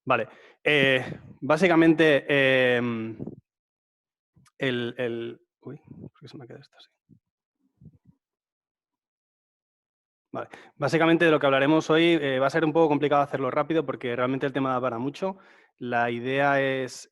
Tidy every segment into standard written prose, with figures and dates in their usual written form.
Vale. Básicamente, uy, ¿por qué se me ha quedado esto así? Vale. Básicamente de lo que hablaremos hoy va a ser un poco complicado hacerlo rápido porque realmente el tema da para mucho. La idea es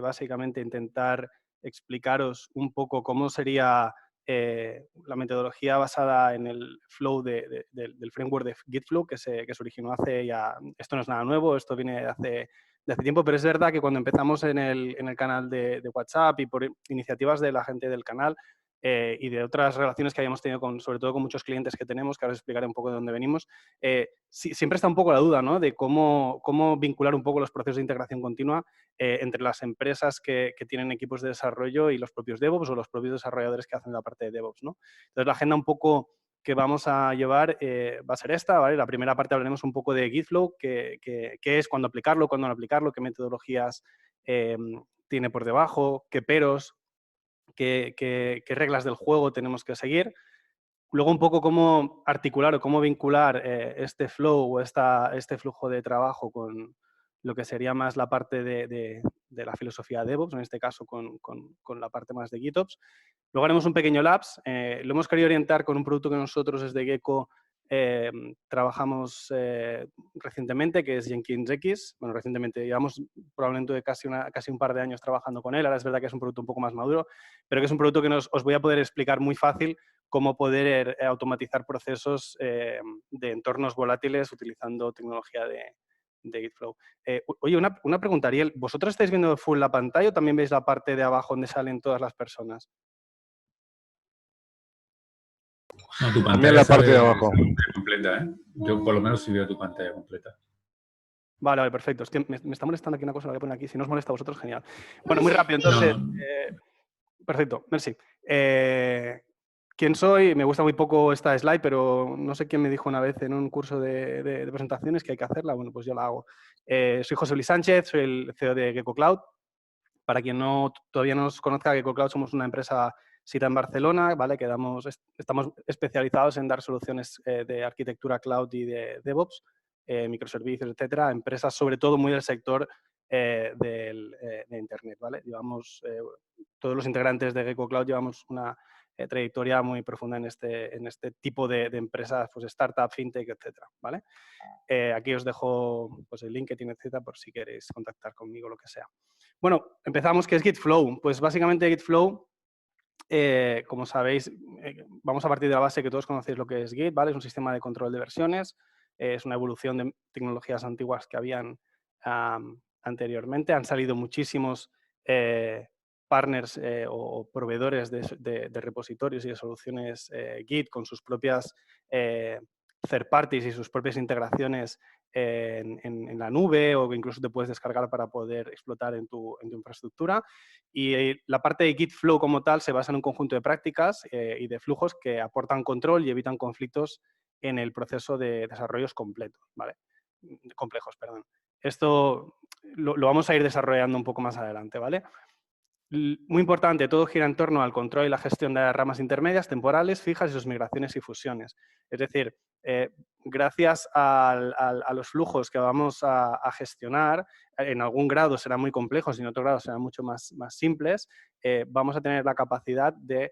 básicamente intentar explicaros un poco cómo sería la metodología basada en el flow del framework de Gitflow que se originó hace ya, esto no es nada nuevo, esto viene de hace tiempo, pero es verdad que cuando empezamos en el canal de WhatsApp y por iniciativas de la gente del canal, y de otras relaciones que habíamos tenido, sobre todo con muchos clientes que tenemos, que ahora os explicaré un poco de dónde venimos, siempre está un poco la duda, ¿no?, de cómo vincular un poco los procesos de integración continua entre las empresas que tienen equipos de desarrollo y los propios DevOps o los propios desarrolladores que hacen la parte de DevOps, ¿no? Entonces, la agenda un poco que vamos a llevar va a ser esta, ¿vale? La primera parte hablaremos un poco de Gitflow, qué es, cuándo aplicarlo, cuándo no aplicarlo, qué metodologías tiene por debajo, qué peros, qué reglas del juego tenemos que seguir. Luego un poco cómo articular o cómo vincular este flow o este flujo de trabajo con lo que sería más la parte de la filosofía DevOps, en este caso con la parte más de GitOps. Luego haremos un pequeño labs. Lo hemos querido orientar con un producto que nosotros desde Gecko trabajamos recientemente, que es JenkinsX. Bueno, recientemente llevamos probablemente casi un par de años trabajando con él. Ahora es verdad que es un producto un poco más maduro, pero que es un producto que os voy a poder explicar muy fácil cómo poder automatizar procesos de entornos volátiles utilizando tecnología de Gitflow. Oye, una pregunta, Ariel. ¿Vosotros estáis viendo full la pantalla o también veis la parte de abajo donde salen todas las personas? No, tu También pantalla la parte de abajo. se ve completa, ¿eh? Yo por lo menos sí veo tu pantalla completa. Vale, vale, perfecto. Es que me está molestando aquí una cosa, la voy a poner aquí. Si no os molesta a vosotros, genial. Bueno, muy rápido, entonces. No, Perfecto, merci. ¿Quién soy? Me gusta muy poco esta slide, pero no sé quién me dijo una vez en un curso de presentaciones que hay que hacerla. Bueno, pues yo la hago. Soy José Luis Sánchez, soy el CEO de Gecko Cloud. Para quien todavía no nos conozca, Gecko Cloud somos una empresa sita en Barcelona, ¿vale? Que estamos especializados en dar soluciones de arquitectura cloud y de DevOps, microservicios, etcétera, a empresas sobre todo muy del sector de Internet, ¿vale? Todos los integrantes de Gecko Cloud llevamos una trayectoria muy profunda en este tipo de empresas, pues startup, fintech, etcétera, ¿vale? Aquí os dejo pues, el LinkedIn, etcétera, por si queréis contactar conmigo, lo que sea. Bueno, empezamos. ¿Qué es Gitflow? Pues básicamente Gitflow, como sabéis, vamos a partir de la base que todos conocéis lo que es Git, ¿vale? Es un sistema de control de versiones, es una evolución de tecnologías antiguas que habían anteriormente. Han salido muchísimos partners o proveedores de repositorios y de soluciones Git con sus propias third parties y sus propias integraciones en la nube, o que incluso te puedes descargar para poder explotar en tu infraestructura. Y la parte de Gitflow como tal se basa en un conjunto de prácticas y de flujos que aportan control y evitan conflictos en el proceso de desarrollos completos, ¿vale? Complejos, perdón. Esto lo vamos a ir desarrollando un poco más adelante, ¿vale? Muy importante, todo gira en torno al control y la gestión de las ramas intermedias, temporales, fijas y sus migraciones y fusiones. Es decir, gracias a los flujos que vamos a gestionar, en algún grado serán muy complejos y en otro grado serán mucho más simples, vamos a tener la capacidad de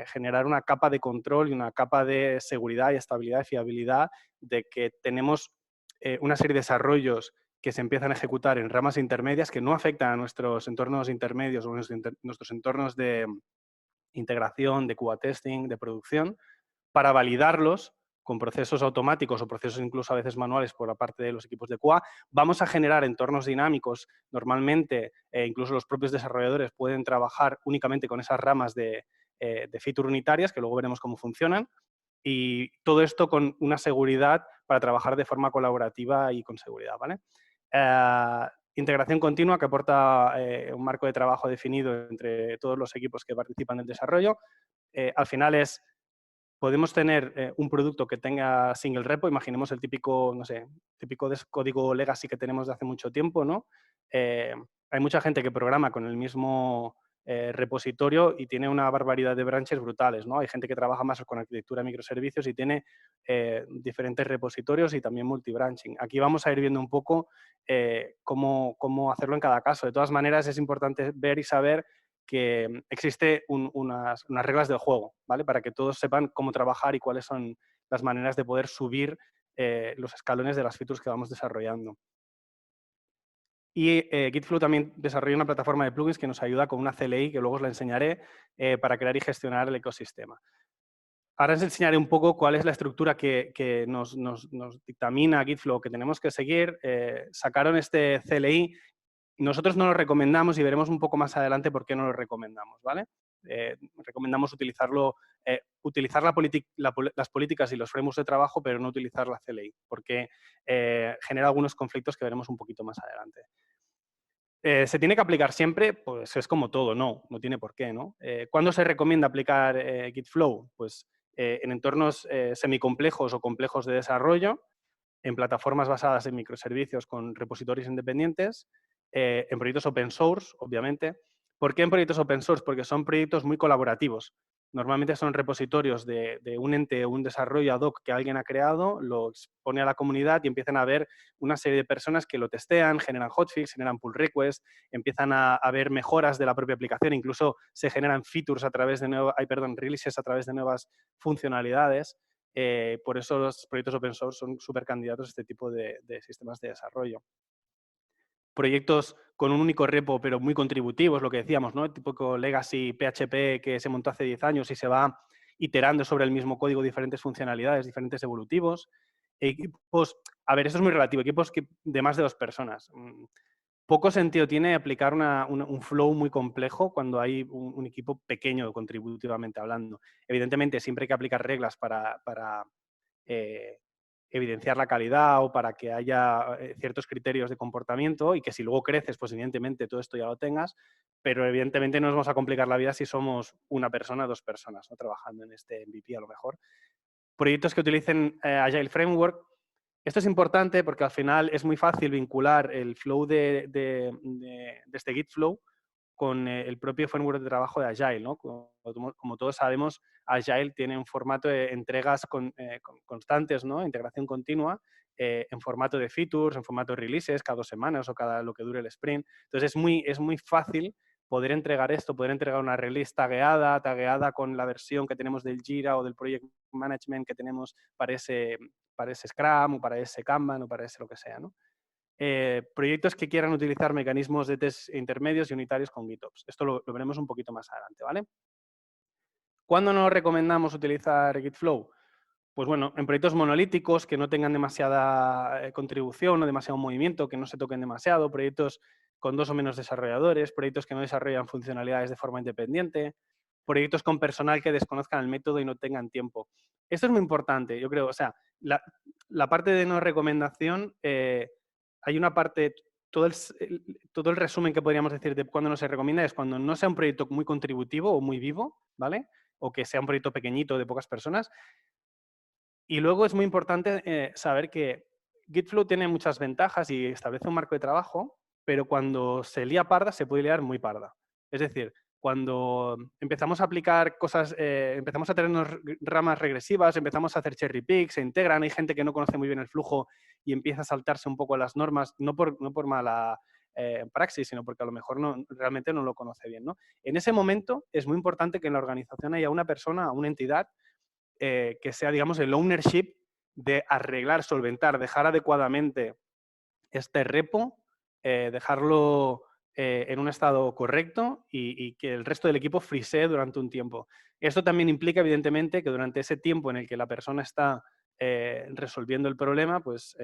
generar una capa de control y una capa de seguridad y estabilidad y fiabilidad de que tenemos una serie de desarrollos que se empiezan a ejecutar en ramas intermedias que no afectan a nuestros entornos intermedios o nuestros entornos de integración, de QA testing, de producción, para validarlos con procesos automáticos o procesos incluso a veces manuales por la parte de los equipos de QA. Vamos a generar entornos dinámicos. Normalmente, incluso los propios desarrolladores pueden trabajar únicamente con esas ramas de feature unitarias, que luego veremos cómo funcionan. Y todo esto con una seguridad para trabajar de forma colaborativa y con seguridad, ¿vale? Integración continua que aporta un marco de trabajo definido entre todos los equipos que participan del desarrollo. Al final podemos tener un producto que tenga single repo, imaginemos el típico, no sé, típico código legacy que tenemos de hace mucho tiempo, ¿no? Hay mucha gente que programa con el mismo repositorio y tiene una barbaridad de branches brutales, ¿no? Hay gente que trabaja más con arquitectura de microservicios y tiene diferentes repositorios y también multibranching. Aquí vamos a ir viendo un poco cómo hacerlo en cada caso. De todas maneras, es importante ver y saber que existe unas reglas del juego, ¿vale? Para que todos sepan cómo trabajar y cuáles son las maneras de poder subir los escalones de las features que vamos desarrollando. Y Gitflow también desarrolla una plataforma de plugins que nos ayuda con una CLI, que luego os la enseñaré, para crear y gestionar el ecosistema. Ahora os enseñaré un poco cuál es la estructura que nos dictamina Gitflow que tenemos que seguir. Sacaron este CLI. Nosotros no lo recomendamos y veremos un poco más adelante por qué no lo recomendamos, ¿vale? Recomendamos utilizarlo, utilizar las políticas y los frameworks de trabajo, pero no utilizar la CLI, porque genera algunos conflictos que veremos un poquito más adelante. ¿Se tiene que aplicar siempre? Pues es como todo, no tiene por qué, ¿no? ¿Cuándo se recomienda aplicar Gitflow? Pues en entornos semicomplejos o complejos de desarrollo, en plataformas basadas en microservicios con repositorios independientes, en proyectos open source, obviamente. ¿Por qué en proyectos open source? Porque son proyectos muy colaborativos. Normalmente son repositorios de un ente o un desarrollo ad hoc que alguien ha creado, lo expone a la comunidad y empiezan a haber una serie de personas que lo testean, generan hotfix, generan pull requests, empiezan a ver mejoras de la propia aplicación, incluso se generan features a través de releases a través de nuevas funcionalidades. Por eso los proyectos open source son súper candidatos a este tipo de sistemas de desarrollo. Proyectos con un único repo, pero muy contributivos, lo que decíamos, ¿no? Tipo Legacy PHP que se montó hace 10 años y se va iterando sobre el mismo código diferentes funcionalidades, diferentes evolutivos. Equipos, a ver, esto es muy relativo, equipos de más de 2 personas. Poco sentido tiene aplicar un flow muy complejo cuando hay un equipo pequeño contributivamente hablando. Evidentemente, siempre hay que aplicar reglas para evidenciar la calidad o para que haya ciertos criterios de comportamiento y que si luego creces, pues evidentemente todo esto ya lo tengas, pero evidentemente no nos vamos a complicar la vida si somos una persona, 2 personas, ¿no? Trabajando en este MVP a lo mejor. Proyectos que utilicen Agile Framework. Esto es importante porque al final es muy fácil vincular el flow de este Git Flow con el propio framework de trabajo de Agile, ¿no? Como todos sabemos, Agile tiene un formato de entregas constantes, ¿no? Integración continua, en formato de features, en formato de releases, cada 2 semanas o cada lo que dure el sprint. Entonces es muy fácil poder entregar esto, poder entregar una release tagueada con la versión que tenemos del Jira o del Project Management que tenemos para ese Scrum o para ese Kanban o para ese lo que sea, ¿no? Proyectos que quieran utilizar mecanismos de test intermedios y unitarios con GitOps. Esto lo veremos un poquito más adelante, ¿vale? ¿Cuándo nos recomendamos utilizar Gitflow? Pues bueno, en proyectos monolíticos que no tengan demasiada contribución o demasiado movimiento, que no se toquen demasiado, proyectos con 2 o menos desarrolladores, proyectos que no desarrollan funcionalidades de forma independiente, proyectos con personal que desconozcan el método y no tengan tiempo. Esto es muy importante, yo creo. O sea, la parte de no recomendación, hay una parte, todo el resumen que podríamos decir de cuándo no se recomienda es cuando no sea un proyecto muy contributivo o muy vivo, ¿vale? O que sea un proyecto pequeñito de pocas personas. Y luego es muy importante saber que Gitflow tiene muchas ventajas y establece un marco de trabajo, pero cuando se lía parda, se puede liar muy parda. Es decir, cuando empezamos a aplicar cosas, empezamos a tener ramas regresivas, empezamos a hacer cherry picks, se integran, hay gente que no conoce muy bien el flujo y empieza a saltarse un poco las normas, no por mala praxis, sino porque a lo mejor realmente no lo conoce bien, ¿no? En ese momento es muy importante que en la organización haya una persona, una entidad que sea, digamos, el ownership de arreglar, solventar, dejar adecuadamente este repo, dejarlo en un estado correcto y que el resto del equipo frisee durante un tiempo. Esto también implica, evidentemente, que durante ese tiempo en el que la persona está resolviendo el problema, pues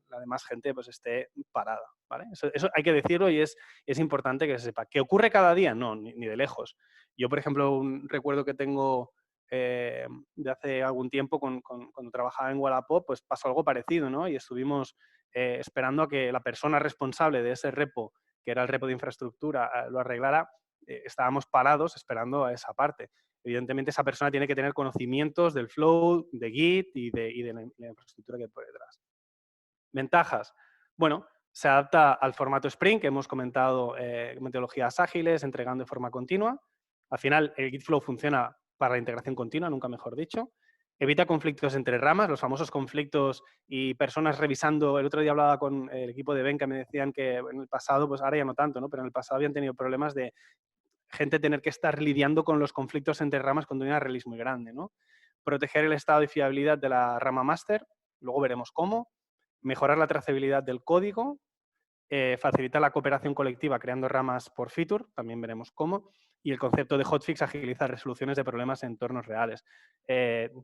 la demás gente pues, esté parada, ¿vale? Eso hay que decirlo y es importante que se sepa. ¿Qué ocurre cada día? No, ni de lejos. Yo, por ejemplo, un recuerdo que tengo de hace algún tiempo cuando trabajaba en Wallapop, pues pasó algo parecido, ¿no? Y estuvimos esperando a que la persona responsable de ese repo, que era el repo de infraestructura, lo arreglara. Estábamos parados esperando a esa parte. Evidentemente, esa persona tiene que tener conocimientos del flow, de Git y de la infraestructura que hay por detrás. Ventajas. Bueno, se adapta al formato Sprint, que hemos comentado, metodologías ágiles, entregando de forma continua. Al final, el Gitflow funciona para la integración continua, nunca mejor dicho. evita conflictos entre ramas, los famosos conflictos y personas revisando. El otro día hablaba con el equipo de Benca, me decían que en el pasado, pues ahora ya no tanto, ¿no? Pero en el pasado habían tenido problemas de gente tener que estar lidiando con los conflictos entre ramas cuando hay una release muy grande, ¿no? Proteger el estado de fiabilidad de la rama master, luego veremos cómo. Mejorar la trazabilidad del código, facilitar la cooperación colectiva creando ramas por feature, también veremos cómo, y el concepto de hotfix agiliza resoluciones de problemas en entornos reales.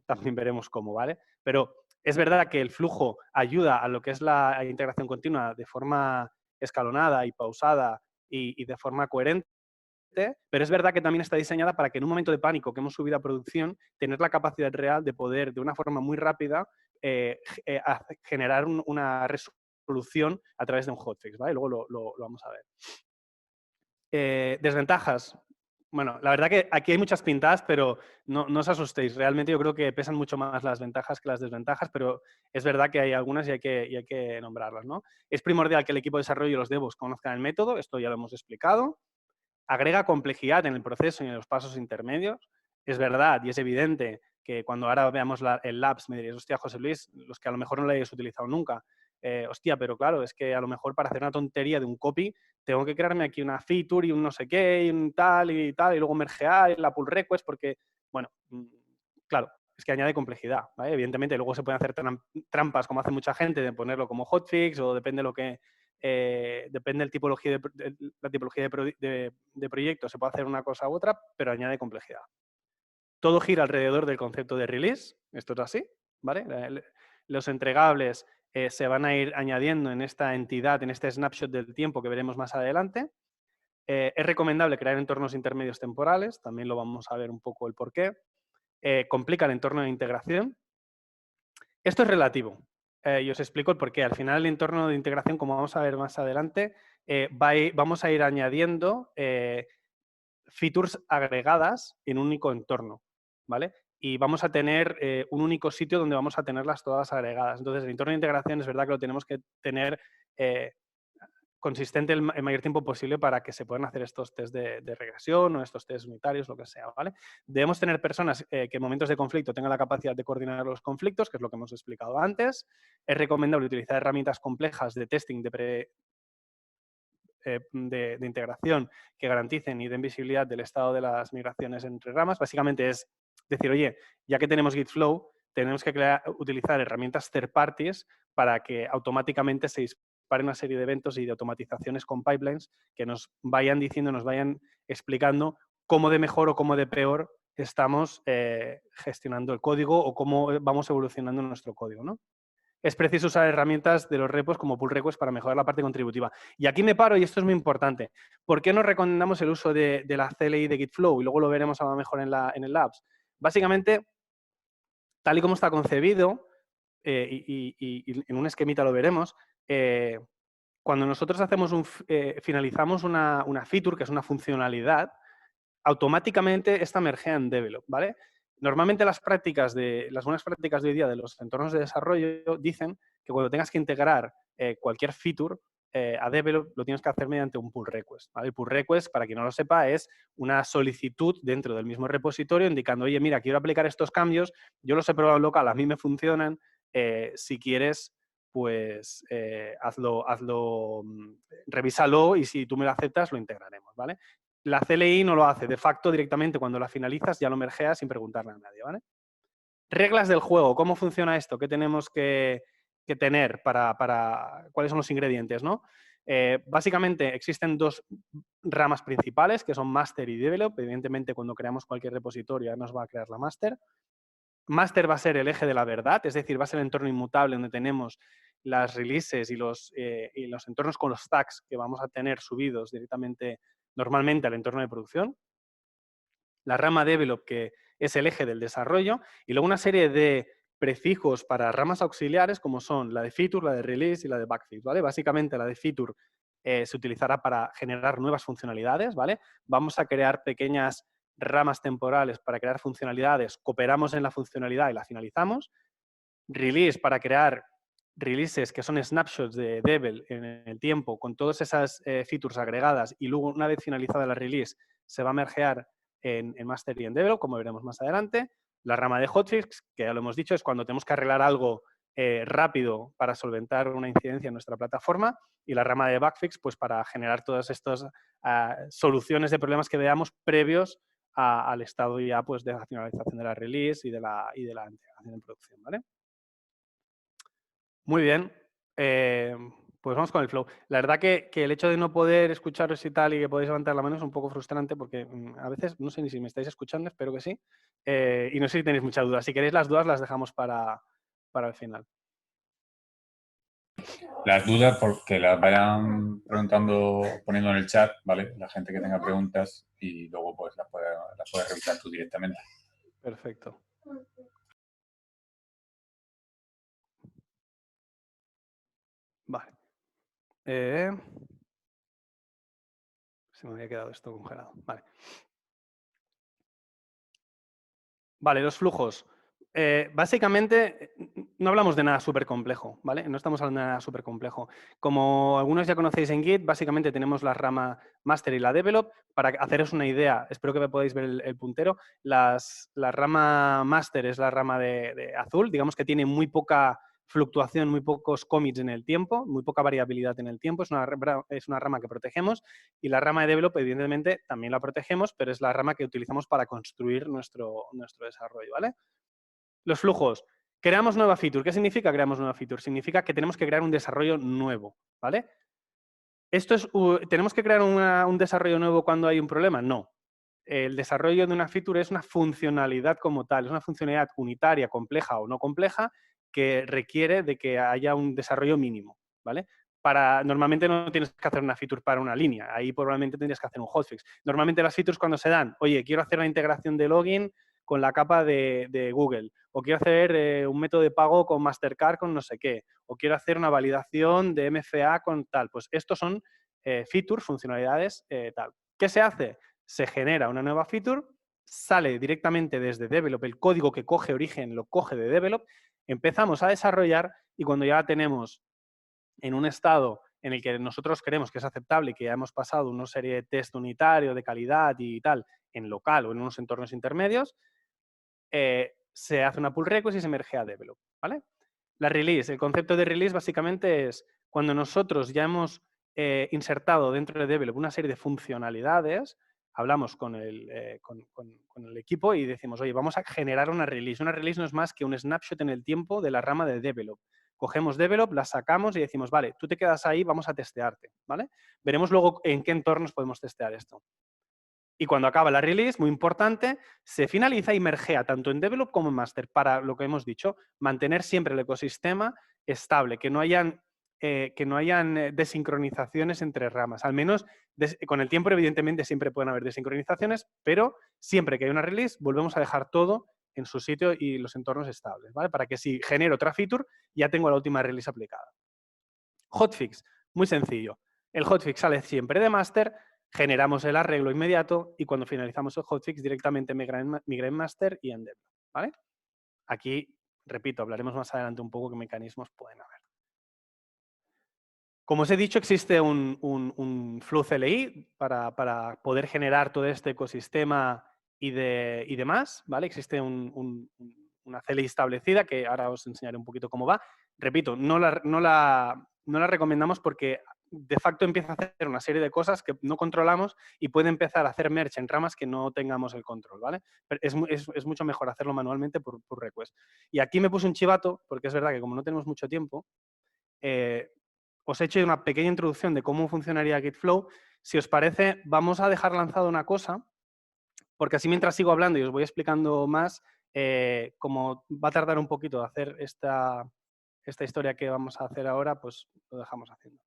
También veremos cómo, ¿vale? Pero es verdad que el flujo ayuda a lo que es la integración continua de forma escalonada y pausada y de forma coherente, pero es verdad que también está diseñada para que en un momento de pánico que hemos subido a producción, tener la capacidad real de poder, de una forma muy rápida, generar una resolución a través de un hotfix, ¿vale? Luego lo vamos a ver. Desventajas. Bueno, la verdad que aquí hay muchas pintadas, pero no os asustéis. Realmente yo creo que pesan mucho más las ventajas que las desventajas, pero es verdad que hay algunas y hay que nombrarlas, ¿no? Es primordial que el equipo de desarrollo y los devs conozcan el método, esto ya lo hemos explicado. Agrega complejidad en el proceso y en los pasos intermedios. Es verdad y es evidente que cuando ahora veamos el Labs me diréis, hostia, José Luis, los que a lo mejor no lo hayáis utilizado nunca. Hostia, pero claro, es que a lo mejor para hacer una tontería de un copy tengo que crearme aquí una feature y un no sé qué y un tal, y luego mergear en la pull request porque, bueno, claro, es que añade complejidad, ¿vale? Evidentemente luego se pueden hacer trampas como hace mucha gente de ponerlo como hotfix o depende de lo que depende del tipología la tipología de proyecto, se puede hacer una cosa u otra, pero añade complejidad. Todo gira alrededor del concepto de release, esto es así, ¿vale? Los entregables se van a ir añadiendo en esta entidad, en este snapshot del tiempo que veremos más adelante. Es recomendable crear entornos intermedios temporales, también lo vamos a ver un poco el porqué. Complica el entorno de integración. Esto es relativo. Y os explico el porqué. Al final, el entorno de integración, como vamos a ver más adelante, vamos a ir añadiendo features agregadas en un único entorno, ¿vale? Y vamos a tener un único sitio donde vamos a tenerlas todas agregadas. Entonces, el entorno de integración es verdad que lo tenemos que tener consistente el mayor tiempo posible para que se puedan hacer estos test de regresión o estos test unitarios, lo que sea, ¿vale? Debemos tener personas que en momentos de conflicto tengan la capacidad de coordinar los conflictos, que es lo que hemos explicado antes. Es recomendable utilizar herramientas complejas de testing de integración que garanticen y den visibilidad del estado de las migraciones entre ramas. Básicamente es decir, oye, ya que tenemos Gitflow, tenemos que utilizar herramientas third parties para que automáticamente se dispare una serie de eventos y de automatizaciones con pipelines que nos vayan diciendo, nos vayan explicando cómo de mejor o cómo de peor estamos gestionando el código o cómo vamos evolucionando nuestro código, ¿no? Es preciso usar herramientas de los repos como pull request para mejorar la parte contributiva. Y aquí me paro, y esto es muy importante. ¿Por qué no recomendamos el uso de la CLI de Gitflow? Y luego lo veremos a lo mejor en el Labs. Básicamente, tal y como está concebido, y en un esquemita lo veremos, cuando nosotros finalizamos una feature, que es una funcionalidad, automáticamente esta mergea en develop, ¿vale? Normalmente las buenas prácticas de hoy día de los entornos de desarrollo dicen que cuando tengas que integrar cualquier feature a develop lo tienes que hacer mediante un pull request, ¿vale? El pull request, para quien no lo sepa, es una solicitud dentro del mismo repositorio indicando, oye, mira, quiero aplicar estos cambios, yo los he probado en local, a mí me funcionan, si quieres, pues revísalo y si tú me lo aceptas, lo integraremos, ¿vale? La CLI no lo hace. De facto, directamente cuando la finalizas ya lo mergeas sin preguntarle a nadie, ¿vale? Reglas del juego. ¿Cómo funciona esto? ¿Qué tenemos que tener cuáles son los ingredientes, ¿no? Básicamente existen dos ramas principales que son master y develop. Evidentemente, cuando creamos cualquier repositorio ya nos va a crear la master. Master va a ser el eje de la verdad, es decir, va a ser el entorno inmutable donde tenemos las releases y los entornos con los tags que vamos a tener subidos directamente, normalmente al entorno de producción. La rama develop, que es el eje del desarrollo, y luego una serie de prefijos para ramas auxiliares como son la de feature, la de release y la de backfix, ¿vale? Básicamente la de feature se utilizará para generar nuevas funcionalidades, ¿vale? Vamos a crear pequeñas ramas temporales para crear funcionalidades, cooperamos en la funcionalidad y la finalizamos. Release para crear releases que son snapshots de Devel en el tiempo con todas esas features agregadas y luego una vez finalizada la release se va a mergear en Master y en Devel, como veremos más adelante. La rama de hotfix, que ya lo hemos dicho, es cuando tenemos que arreglar algo rápido para solventar una incidencia en nuestra plataforma, y la rama de bugfix, pues para generar todas estas soluciones de problemas que veamos previos al estado ya pues de la finalización de la release y de la integración en producción, ¿vale? Muy bien. Pues vamos con el flow. La verdad que el hecho de no poder escucharos y tal y que podéis levantar la mano es un poco frustrante porque a veces no sé ni si me estáis escuchando, espero que sí. Y no sé si tenéis muchas dudas. Si queréis las dudas las dejamos para el final. Las dudas, porque las vayan preguntando, poniendo en el chat, ¿vale? La gente que tenga preguntas y luego pues las puedes revisar tú directamente. Perfecto. Vale. Se me había quedado esto congelado. Vale. Vale, los flujos. Básicamente, no hablamos de nada súper complejo, ¿vale? No estamos hablando de nada súper complejo. Como algunos ya conocéis en Git, básicamente tenemos la rama master y la develop. Para haceros una idea, espero que podáis ver el puntero, la rama master es la rama de azul, digamos que tiene muy poca fluctuación, muy pocos commits en el tiempo, muy poca variabilidad en el tiempo, es una rama que protegemos, y la rama de develop, evidentemente, también la protegemos, pero es la rama que utilizamos para construir nuestro desarrollo, ¿vale? Los flujos. Creamos nueva feature. ¿Qué significa creamos nueva feature? Significa que tenemos que crear un desarrollo nuevo, ¿vale? ¿Tenemos que crear un desarrollo nuevo cuando hay un problema? No. El desarrollo de una feature es una funcionalidad como tal, es una funcionalidad unitaria, compleja o no compleja, que requiere de que haya un desarrollo mínimo, ¿vale? Normalmente no tienes que hacer una feature para una línea, ahí probablemente tendrías que hacer un hotfix. Normalmente las features cuando se dan, oye, quiero hacer una integración de login con la capa de Google, o quiero hacer un método de pago con Mastercard con no sé qué, o quiero hacer una validación de MFA con tal. Pues estos son features, funcionalidades tal. ¿Qué se hace? Se genera una nueva feature, sale directamente desde Develop, el código que coge origen lo coge de Develop, empezamos a desarrollar y cuando ya la tenemos en un estado en el que nosotros creemos que es aceptable y que ya hemos pasado una serie de test unitario de calidad y tal en local o en unos entornos intermedios, se hace una pull request y se merge a Develop, ¿vale? La release, el concepto de release básicamente es cuando nosotros ya hemos insertado dentro de Develop una serie de funcionalidades, hablamos con el equipo y decimos, oye, vamos a generar una release. Una release no es más que un snapshot en el tiempo de la rama de Develop. Cogemos Develop, la sacamos y decimos, vale, tú te quedas ahí, vamos a testearte, ¿vale? Veremos luego en qué entornos podemos testear esto. Y cuando acaba la release, muy importante, se finaliza y mergea tanto en Develop como en Master para lo que hemos dicho, mantener siempre el ecosistema estable, que no hayan desincronizaciones entre ramas. Al menos con el tiempo, evidentemente, siempre pueden haber desincronizaciones, pero siempre que hay una release, volvemos a dejar todo en su sitio y los entornos estables, ¿vale? Para que si genero otra feature, ya tengo la última release aplicada. Hotfix, muy sencillo. El hotfix sale siempre de master, generamos el arreglo inmediato y cuando finalizamos el hotfix directamente migra en master y en dev, ¿vale? Aquí, repito, hablaremos más adelante un poco qué mecanismos pueden haber. Como os he dicho, existe un flow CLI para poder generar todo este ecosistema y demás, ¿vale? Existe una CLI establecida que ahora os enseñaré un poquito cómo va. Repito, no la recomendamos porque de facto empieza a hacer una serie de cosas que no controlamos y puede empezar a hacer merge en ramas que no tengamos el control, ¿vale? Pero es mucho mejor hacerlo manualmente por request. Y aquí me puse un chivato, porque es verdad que como no tenemos mucho tiempo, os he hecho una pequeña introducción de cómo funcionaría Gitflow. Si os parece, vamos a dejar lanzado una cosa, porque así mientras sigo hablando y os voy explicando más, como va a tardar un poquito hacer esta historia que vamos a hacer ahora, pues lo dejamos haciendo.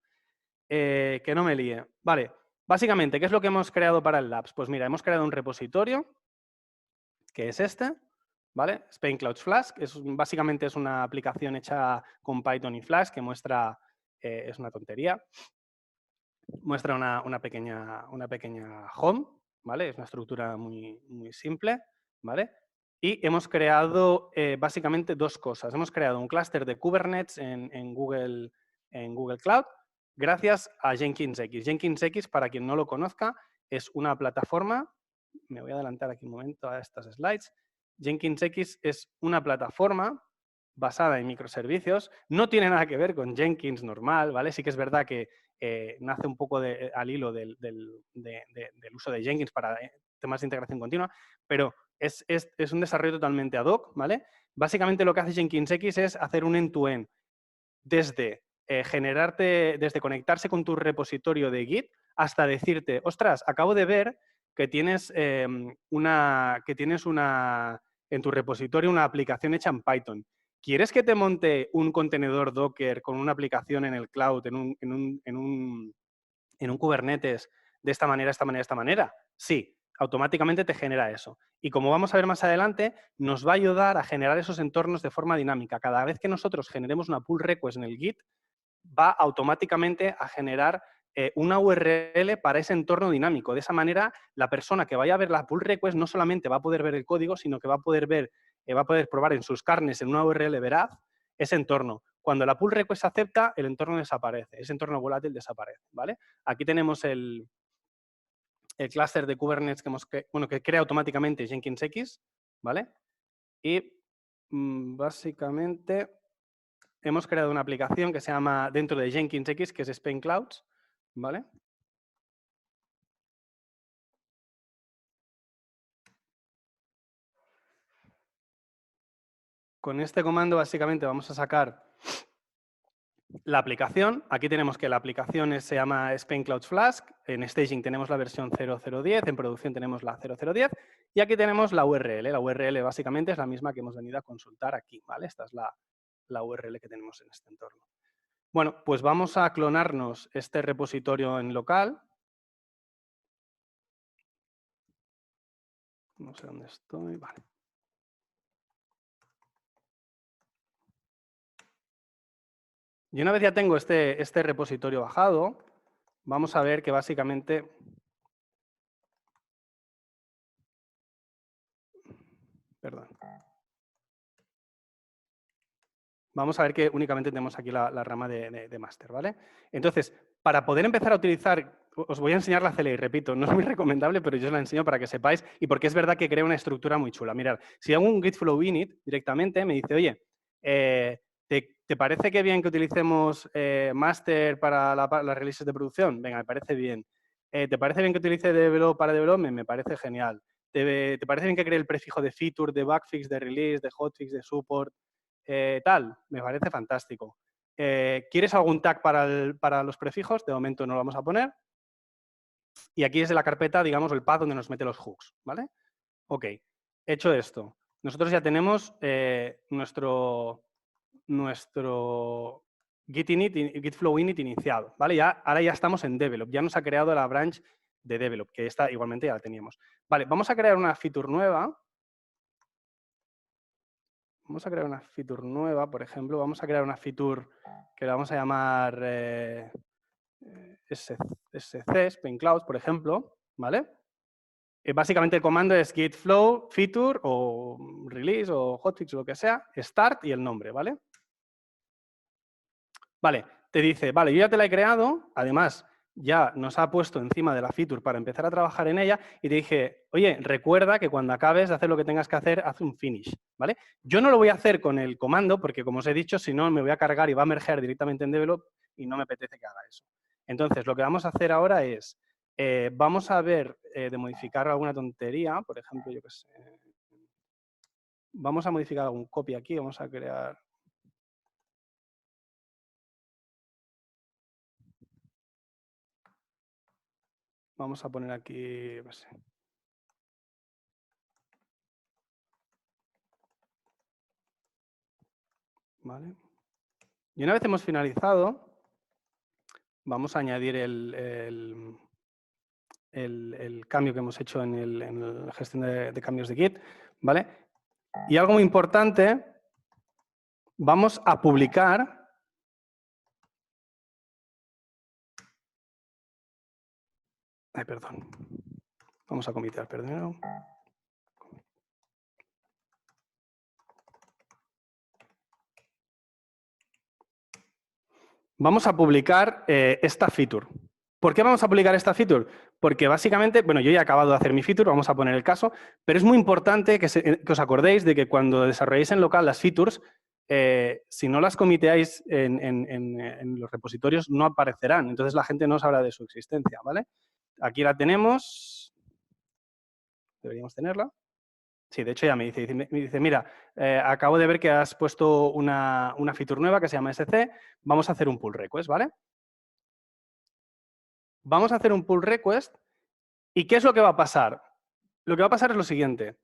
Que no me líe. Vale, básicamente, ¿qué es lo que hemos creado para el Labs? Pues mira, hemos creado un repositorio, que es este, ¿vale? Spain Clouds Flask. Básicamente es una aplicación hecha con Python y Flask que muestra, es una tontería, muestra una pequeña home, ¿vale? Es una estructura muy, muy simple, ¿vale? Y hemos creado básicamente dos cosas. Hemos creado un clúster de Kubernetes en Google Cloud gracias a JenkinsX. JenkinsX, para quien no lo conozca, es una plataforma, me voy a adelantar aquí un momento a estas slides, JenkinsX es una plataforma basada en microservicios, no tiene nada que ver con Jenkins normal, ¿vale? Sí que es verdad que nace un poco al hilo del uso de Jenkins para temas de integración continua, pero es un desarrollo totalmente ad hoc, ¿vale? Básicamente lo que hace JenkinsX es hacer un end-to-end desde desde conectarse con tu repositorio de Git hasta decirte, ostras, acabo de ver que tienes en tu repositorio una aplicación hecha en Python. ¿Quieres que te monte un contenedor Docker con una aplicación en el cloud, en un Kubernetes de esta manera? Sí, automáticamente te genera eso. Y como vamos a ver más adelante, nos va a ayudar a generar esos entornos de forma dinámica. Cada vez que nosotros generemos una pull request en el Git, va automáticamente a generar una URL para ese entorno dinámico. De esa manera, la persona que vaya a ver la pull request no solamente va a poder ver el código, sino que va a poder probar en sus carnes, en una URL veraz, ese entorno. Cuando la pull request se acepta, el entorno desaparece, ese entorno volátil desaparece, ¿vale? Aquí tenemos el clúster de Kubernetes que crea automáticamente JenkinsX, ¿vale? Y básicamente hemos creado una aplicación que se llama dentro de JenkinsX, que es Spain Clouds, ¿vale? Con este comando básicamente vamos a sacar la aplicación. Aquí tenemos que la aplicación se llama Spain Clouds Flask. En staging tenemos la versión 0010, en producción tenemos la 0010 y aquí tenemos la URL. La URL básicamente es la misma que hemos venido a consultar aquí, ¿vale? Esta es la URL que tenemos en este entorno. Bueno, pues vamos a clonarnos este repositorio en local. No sé dónde estoy, vale. Y una vez ya tengo este repositorio bajado, vamos a ver que básicamente... Perdón. Vamos a ver que únicamente tenemos aquí la rama de máster, ¿vale? Entonces, para poder empezar a utilizar, os voy a enseñar la CLI, repito, no es muy recomendable, pero yo os la enseño para que sepáis y porque es verdad que crea una estructura muy chula. Mirad, si hago un git flow init directamente, me dice, oye, ¿te parece que bien que utilicemos máster para las releases de producción? Venga, me parece bien. ¿Te parece bien que utilice develop para development? Me parece genial. ¿Te parece bien que cree el prefijo de feature, de bugfix, de release, de hotfix, de support? Tal, me parece fantástico. ¿Quieres algún tag para los prefijos? De momento no lo vamos a poner. Y aquí es de la carpeta, digamos, el path donde nos mete los hooks, ¿vale? Ok, hecho esto, nosotros ya tenemos nuestro git flow init iniciado, ¿vale? Ahora ya estamos en develop, ya nos ha creado la branch de develop, que esta igualmente ya la teníamos. Vale, vamos a crear una feature nueva. Vamos a crear una feature nueva, por ejemplo, vamos a crear una feature que la vamos a llamar SC, Spain Clouds, por ejemplo, ¿vale? Básicamente el comando es git flow, feature o release o hotfix o lo que sea, start y el nombre, ¿vale? Vale, te dice, vale, yo ya te la he creado, además ya nos ha puesto encima de la feature para empezar a trabajar en ella y te dije, oye, recuerda que cuando acabes de hacer lo que tengas que hacer, haz un finish, ¿vale? Yo no lo voy a hacer con el comando porque, como os he dicho, si no me voy a cargar y va a mergear directamente en develop y no me apetece que haga eso. Entonces, lo que vamos a hacer ahora es, vamos a ver de modificar alguna tontería, por ejemplo, yo qué sé, vamos a modificar algún copy aquí, vamos a crear... Vamos a poner aquí, no sé. ¿Vale? Y una vez hemos finalizado, vamos a añadir el cambio que hemos hecho en la gestión de cambios de Git, ¿vale? Y algo muy importante, vamos a publicar... Ay, perdón. Vamos a comitear primero. Vamos a publicar esta feature, ¿Por qué vamos a publicar esta feature? Porque básicamente, bueno, yo ya he acabado de hacer mi feature, vamos a poner el caso, pero es muy importante que os acordéis de que cuando desarrolléis en local las features, si no las comiteáis en los repositorios, no aparecerán. Entonces la gente no sabrá de su existencia, ¿vale? Aquí la tenemos. Deberíamos tenerla. Sí, de hecho ya me dice mira, acabo de ver que has puesto una feature nueva que se llama SC, vamos a hacer un pull request, ¿vale? Vamos a hacer un pull request y ¿qué es lo que va a pasar? Lo que va a pasar es lo siguiente.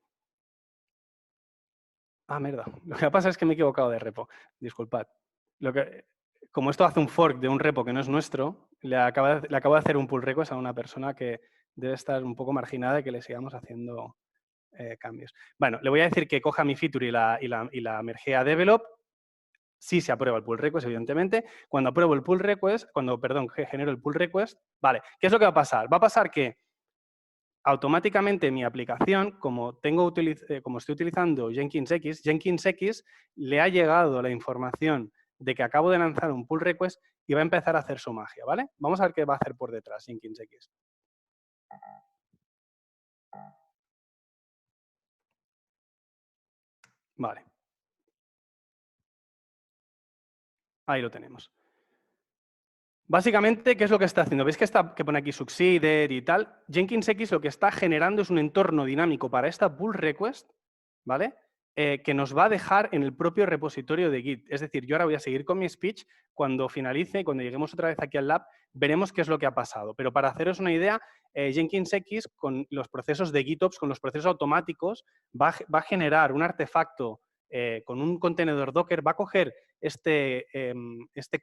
Ah, mierda. Lo que va a pasar es que me he equivocado de repo. Disculpad. Como esto hace un fork de un repo que no es nuestro, le acabo de hacer un pull request a una persona que debe estar un poco marginada y que le sigamos haciendo cambios. Bueno, le voy a decir que coja mi feature y la merge a develop. Sí se aprueba el pull request, evidentemente. Cuando apruebo el pull request, genero el pull request, vale, ¿qué es lo que va a pasar? Va a pasar que automáticamente mi aplicación, como estoy utilizando JenkinsX le ha llegado la información de que acabo de lanzar un pull request y va a empezar a hacer su magia, ¿vale? Vamos a ver qué va a hacer por detrás JenkinsX. Vale. Ahí lo tenemos. Básicamente, ¿qué es lo que está haciendo? ¿Veis que pone aquí succeeded y tal? JenkinsX lo que está generando es un entorno dinámico para esta pull request, ¿vale? Que nos va a dejar en el propio repositorio de Git. Es decir, yo ahora voy a seguir con mi speech. Cuando finalice, cuando lleguemos otra vez aquí al lab, veremos qué es lo que ha pasado. Pero para haceros una idea, JenkinsX con los procesos de GitOps, con los procesos automáticos, va a generar un artefacto con un contenedor Docker, va a coger este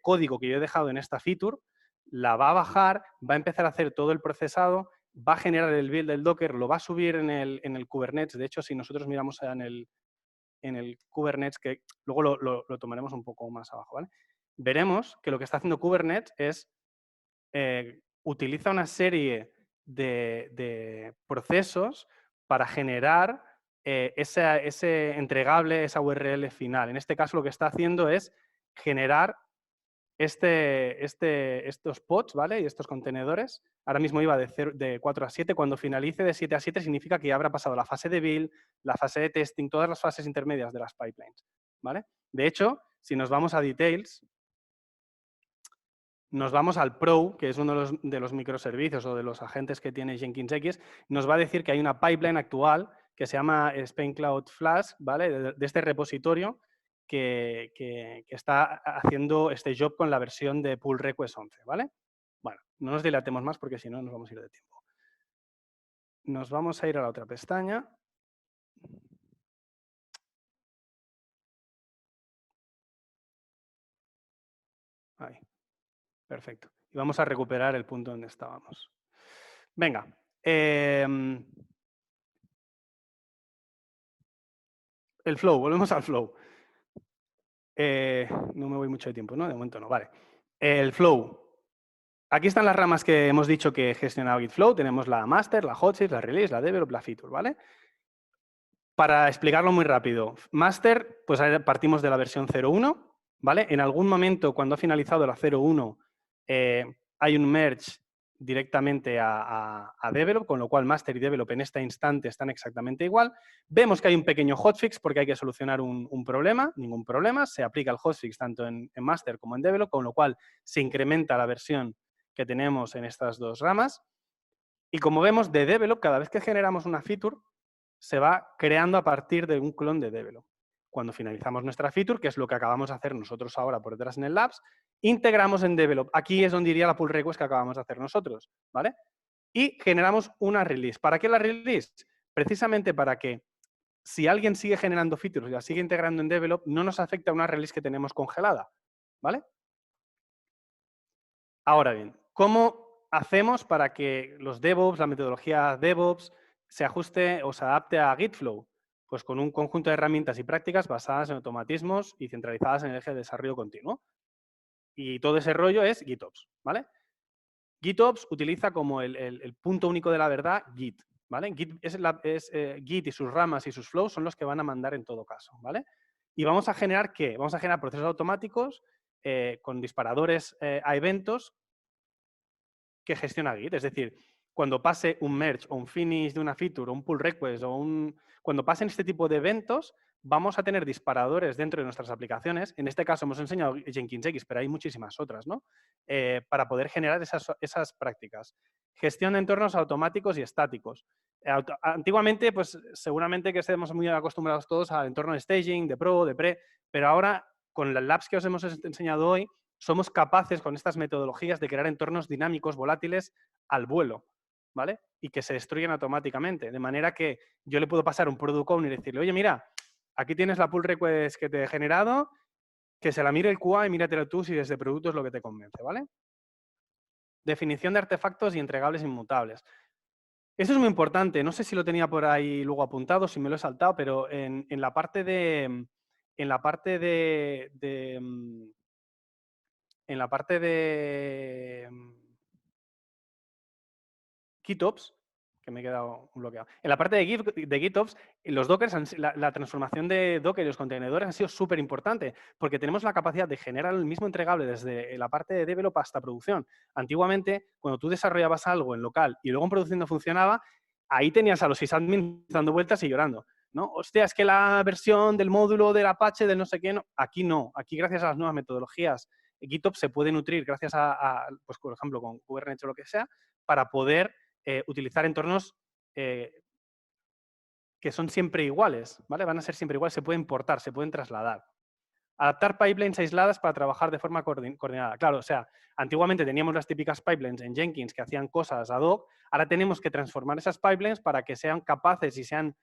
código que yo he dejado en esta feature, la va a bajar, va a empezar a hacer todo el procesado, va a generar el build del Docker, lo va a subir en el Kubernetes. De hecho, si nosotros miramos en el Kubernetes, que luego lo tomaremos un poco más abajo, ¿vale? Veremos que lo que está haciendo Kubernetes es utiliza una serie de procesos para generar ese entregable, esa URL final. En este caso lo que está haciendo es generar estos pods, ¿vale? Y estos contenedores. Ahora mismo iba de 4 a 7. Cuando finalice de 7 a 7 significa que ya habrá pasado la fase de build, la fase de testing, todas las fases intermedias de las pipelines, ¿vale? De hecho, si nos vamos a details, nos vamos al Pro, que es uno de los microservicios o de los agentes que tiene JenkinsX, nos va a decir que hay una pipeline actual que se llama Spain Cloud Flask, ¿vale? De este repositorio que está haciendo este job con la versión de pull request 11, ¿vale? Bueno, no nos dilatemos más porque si no nos vamos a ir de tiempo. Nos vamos a ir a la otra pestaña. Ahí, perfecto. Y vamos a recuperar el punto donde estábamos. Venga. El flow, volvemos al flow. No me voy mucho de tiempo, ¿no? De momento no, vale. El flow. Aquí están las ramas que hemos dicho que gestionaba Gitflow. Tenemos la master, la hotfix, la release, la develop, la feature, ¿vale? Para explicarlo muy rápido. Master, pues partimos de la versión 0.1, ¿vale? En algún momento, cuando ha finalizado la 0.1, hay un merge directamente a develop, con lo cual master y develop en este instante están exactamente igual. Vemos que hay un pequeño hotfix porque hay que solucionar un problema, ningún problema, se aplica el hotfix tanto en master como en develop, con lo cual se incrementa la versión que tenemos en estas dos ramas. Y como vemos, de develop, cada vez que generamos una feature, se va creando a partir de un clon de develop. Cuando finalizamos nuestra feature, que es lo que acabamos de hacer nosotros ahora por detrás en el Labs, integramos en develop. Aquí es donde iría la pull request que acabamos de hacer nosotros, ¿vale? Y generamos una release. ¿Para qué la release? Precisamente para que si alguien sigue generando features y la sigue integrando en develop, no nos afecte a una release que tenemos congelada, ¿vale? Ahora bien, ¿cómo hacemos para que los DevOps, la metodología DevOps, se ajuste o se adapte a Gitflow? Pues con un conjunto de herramientas y prácticas basadas en automatismos y centralizadas en el eje de desarrollo continuo. Y todo ese rollo es GitOps, ¿vale? GitOps utiliza como el punto único de la verdad Git, ¿vale? Git y sus ramas y sus flows son los que van a mandar en todo caso, ¿vale? Y vamos a generar ¿qué? Vamos a generar procesos automáticos con disparadores a eventos que gestiona Git. Es decir, cuando pase un merge o un finish de una feature o un pull request cuando pasen este tipo de eventos, vamos a tener disparadores dentro de nuestras aplicaciones. En este caso hemos enseñado JenkinsX, pero hay muchísimas otras, ¿no? Para poder generar esas prácticas. Gestión de entornos automáticos y estáticos. Antiguamente, pues seguramente que estemos muy acostumbrados todos al entorno de staging, de pro, de pre, pero ahora con las labs que os hemos enseñado hoy, somos capaces con estas metodologías de crear entornos dinámicos, volátiles, al vuelo, ¿vale? Y que se destruyen automáticamente. De manera que yo le puedo pasar un product owner y decirle, oye, mira, aquí tienes la pull request que te he generado, que se la mire el QA y míratelo tú si desde producto es lo que te convence, ¿vale? Definición de artefactos y entregables inmutables. Eso es muy importante. No sé si lo tenía por ahí luego apuntado, si me lo he saltado, pero en la parte de... En la parte de en la parte de GitOps, que me he quedado bloqueado. En la parte de GitOps, los Dockers, la transformación de Docker y los contenedores han sido súper importante, porque tenemos la capacidad de generar el mismo entregable desde la parte de develop hasta producción. Antiguamente, cuando tú desarrollabas algo en local y luego en producción no funcionaba, ahí tenías a los sysadmins dando vueltas y llorando, ¿no? Hostia, es que la versión del módulo del Apache, del no sé qué, no. Aquí no. Aquí, gracias a las nuevas metodologías, GitOps se puede nutrir gracias pues, por ejemplo, con Kubernetes o lo que sea, para poder utilizar entornos que son siempre iguales, ¿vale? Van a ser siempre iguales, se pueden portar, se pueden trasladar. Adaptar pipelines aisladas para trabajar de forma coordinada. Claro, o sea, antiguamente teníamos las típicas pipelines en Jenkins que hacían cosas ad hoc, ahora tenemos que transformar esas pipelines para que sean capaces y sean